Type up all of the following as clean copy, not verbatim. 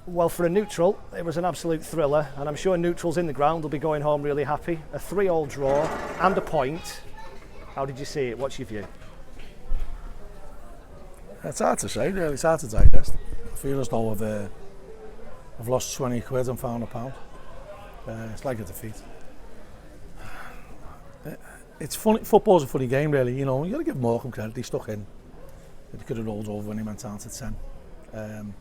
Well, for a neutral, it was an absolute thriller, and I'm sure neutrals in the ground will be going home really happy. A 3-3 draw and a point. How did you see it? What's your view? It's hard to say, really. It's hard to digest. I feel as though I've lost 20 quid and found a pound. It's like a defeat. It's funny. Football's a funny game, really. You know, you got to give Morecambe credit. They stuck in. They could have rolled over when he went down to 10.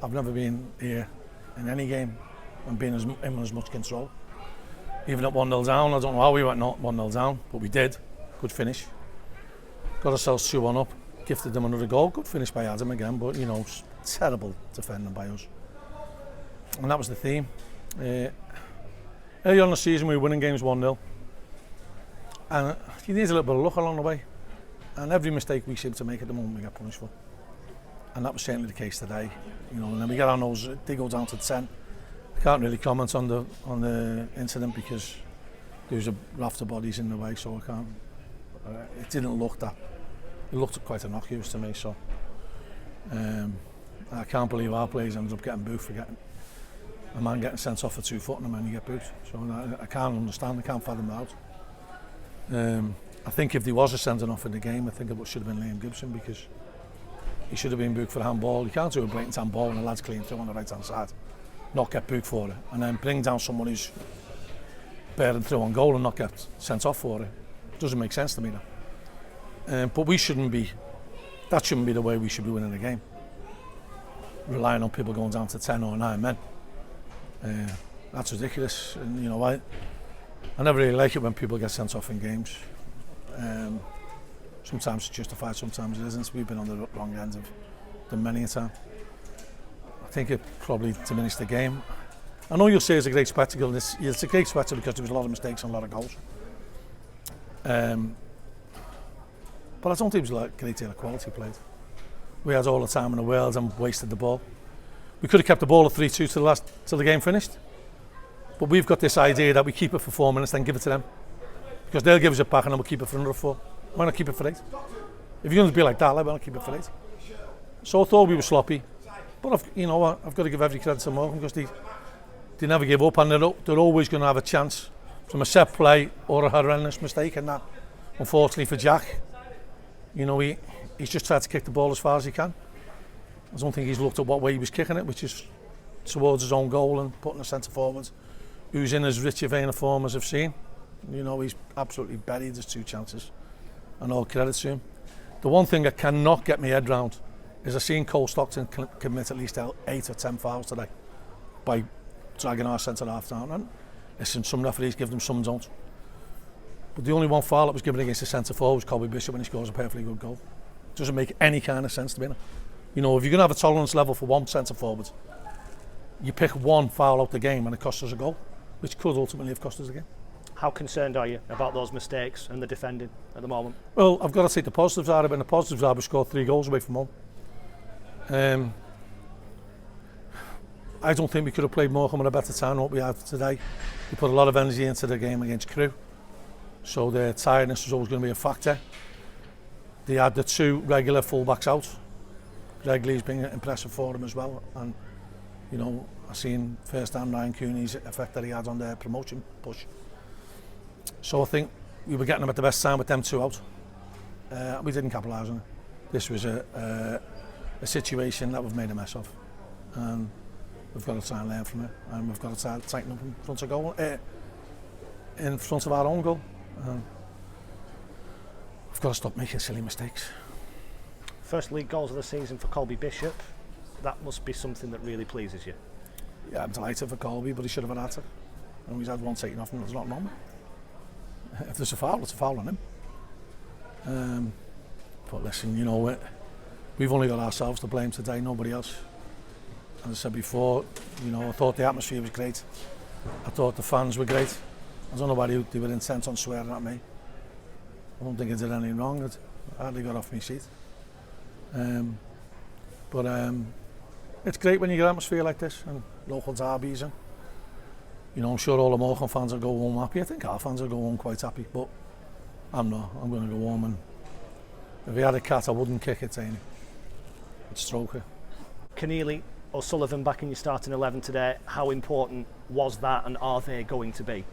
I've never been here in any game and been in as much control. Even at 1-0 down, I don't know how we went not 1-0 down, but we did. Good finish. Got ourselves 2-1 up, gifted them another goal. Good finish by Adam again, but you know, terrible defending by us. And that was the theme. Early on in the season, we were winning games 1-0. And you need a little bit of luck along the way. And every mistake we seem to make at the moment, we get punished for. And that was certainly the case today. You know, and then we get on those, they go down to 10. I can't really comment on the incident because there was a raft of bodies in the way, so I can't. It didn't look that. It looked quite innocuous to me, so I can't believe our players ended up getting booed for getting a man getting sent off for 2 foot and a man you get booed. So I can't understand. I can't fathom that out. I think if there was a sending off in the game, I think it should have been Liam Gibson because he should have been booked for a handball. You can't do a blatant handball and the lad's clean through on the right hand side, not get booked for it, and then bring down someone who's bearing through on goal and not get sent off for it. Doesn't make sense to me that. But we shouldn't be. That shouldn't be the way we should be winning the game. Relying on people going down to 10 or 9 men. That's ridiculous. And you know, I never really like it when people get sent off in games. Sometimes it's justified, sometimes it isn't. We've been on the wrong end of them many a time. I think it probably diminished the game. I know you'll say it's a great spectacle, and it's a great spectacle because there was a lot of mistakes and a lot of goals. But I don't think it was a great deal of quality played. We had all the time in the world and wasted the ball. We could have kept the ball at 3-2 till the game finished. But we've got this idea that we keep it for 4 minutes, then give it to them. Because they'll give us it back and then we'll keep it for another 4. Why not keep it for 8? If you're going to be like that, why not keep it for 8? So I thought we were sloppy. But I've got to give every credit to Morecambe because they never give up and they're always going to have a chance from a set play or a horrendous mistake. And that, unfortunately for Jack, you know, he's just tried to kick the ball as far as he can. I don't think he's looked at what way he was kicking it, which is towards his own goal and putting a centre forward who's in as rich a vein of form as I've seen. You know, he's absolutely buried his 2 chances, and all credit to him. The one thing I cannot get my head round is I've seen Cole Stockton commit at least 8 or 10 fouls today by dragging our centre half down. And listen, some referees give them, some don't. But the only one foul that was given against the centre forward was Coley when he scores a perfectly good goal. It doesn't make any kind of sense to me. You know, if you're going to have a tolerance level for one centre forward, you pick one foul out the game and it costs us a goal, which could ultimately have cost us the game. How concerned are you about those mistakes and the defending at the moment? Well, I've got to take the positives out of it, and the positives are we scored 3 goals away from home. I don't think we could have played Morecambe at a better time than what we have today. We put a lot of energy into the game against Crewe, so their tiredness was always going to be a factor. They had the 2 regular full-backs out. Greg Lee's been impressive for them as well, and you know, I've seen first-hand Ryan Cooney's effect that he had on their promotion push. So I think we were getting them at the best time with them 2 out. We didn't capitalise on it. This was a situation that we've made a mess of, and we've got to try and learn from it, and we've got to try and tighten up in front of goal, in front of our own goal. We've got to stop making silly mistakes. First league goals of the season for Colby Bishop. That must be something that really pleases you. Yeah, I'm delighted for Colby, but he should have had hat-trick. And he's had one taken off and there's not wrong. If there's a foul, it's a foul on him. But listen, you know, we've only got ourselves to blame today, nobody else. As I said before, you know, I thought the atmosphere was great. I thought the fans were great. I don't know why they were intent on swearing at me. I don't think I did anything wrong. I hardly got off my seat. But it's great when you get atmosphere like this and local derbies, and you know, I'm sure all the Morecambe fans will go home happy. I think our fans will go home quite happy, but I'm not. I'm going to go home, and if he had a cat I wouldn't kick it, I'd stroke it. Keneally, O'Sullivan back in your starting 11 today, how important was that, and are they going to be?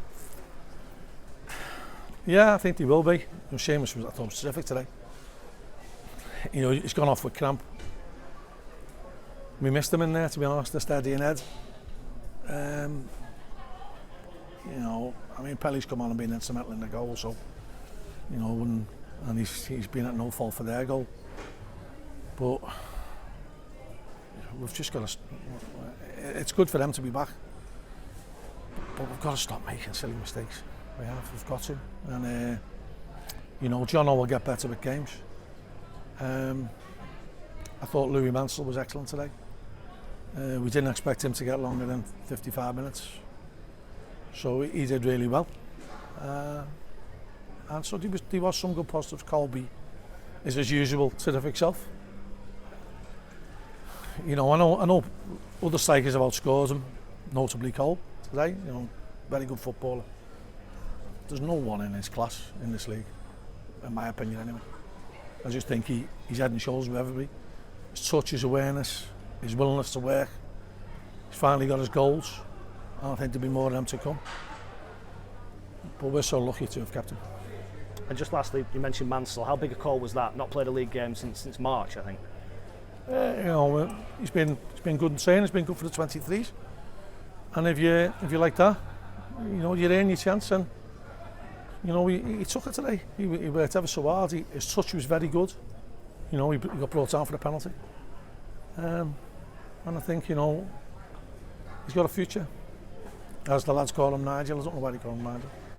Yeah, I think they will be. Seamus I thought was terrific today. You know, he's gone off with cramp. We missed him in there, to be honest, the steadying head. You know, I mean, Pelly's come on and been instrumental in the goal, so, you know, and he's been at no fault for their goal. But we've just got to, it's good for them to be back, but we've got to stop making silly mistakes. We've got to. And, you know, John will get better with games. I thought Louis Mansell was excellent today. We didn't expect him to get longer than 55 minutes. So he did really well. And so there was some good positives. Colby is, as usual, terrific self. You know, I know other strikers have outscored him, notably Cole today. You know, very good footballer. There's no one in his class in this league, in my opinion anyway. I just think he's head and shoulders with everybody. His touch, his awareness, his willingness to work. He's finally got his goals. I think there'll be more of them to come. But we're so lucky to have kept him. And just lastly, you mentioned Mansell. How big a call was that? Not played a league game since March, I think. You know, he's been good in training. He's been good for the 23s. And if you like that, you know, you're in your chance. And you know, he took it today. He worked ever so hard. His touch was very good. You know, he got brought down for the penalty. And I think, you know, he's got a future. As the lads call him Nigel. I don't know why they call him Nigel.